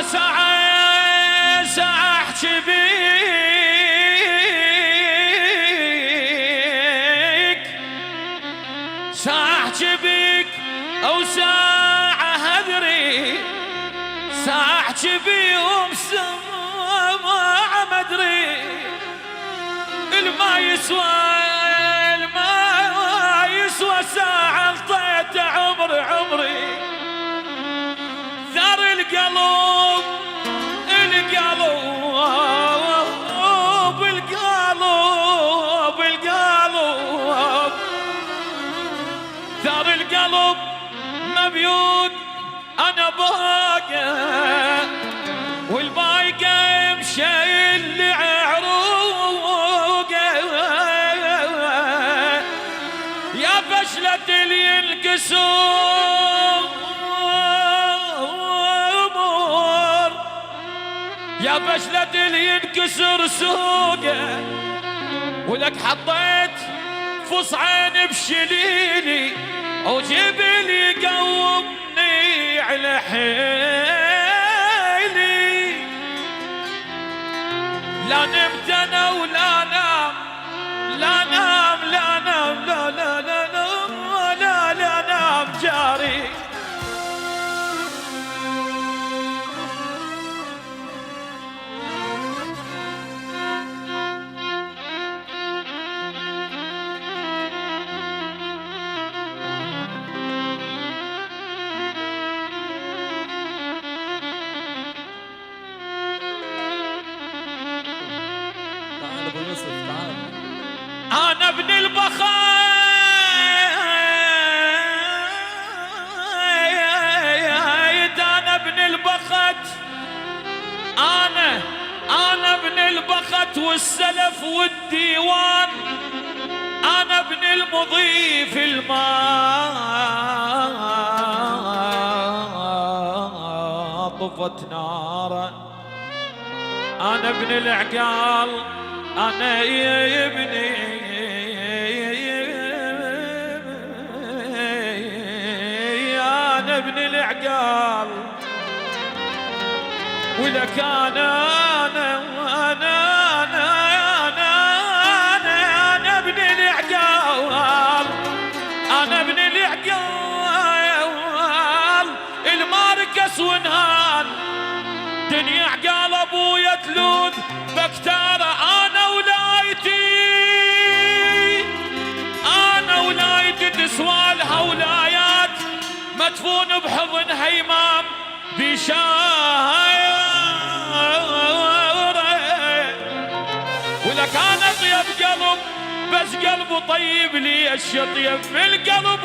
ساعة احكي بيك، ساعة احكي بيك او ساعة هذري، ساعة احكي بيهم ساعة ما ادري. الما يسوى ساعة انطيت عمري. ثار القلب ثار القلب مبيوت انا باقى، والباقى يمشي اللي عروقه. يا فشلة اللي ينكسر، يا فشلة اللي ينكسر سوقه، ولك حطيت فصعين بشليلي وجبلي قومني على حيلي. لا نمت انا ولا نام، لا نام لا نام لا لا لا نام لا لا نام جاري. أنا ابن البخت، أنا ابن البخت، أنا ابن البخت والسلف والديوان، أنا ابن المضي في الماء طفت ناره، أنا ابن العقال، أنا يا ابني أنا ابن العقال، ولك أنا ابن العقال، أنا ابن العقال. الماركس ونهان دنيا عقال أبويا تلوذ بكتارة. أنا ولايتي تسوى لها ولايات، مدفون بحضن هيمام بشايره. ولك أنا طيب قلب، بس قلبه طيب لي الشطيب، من القلب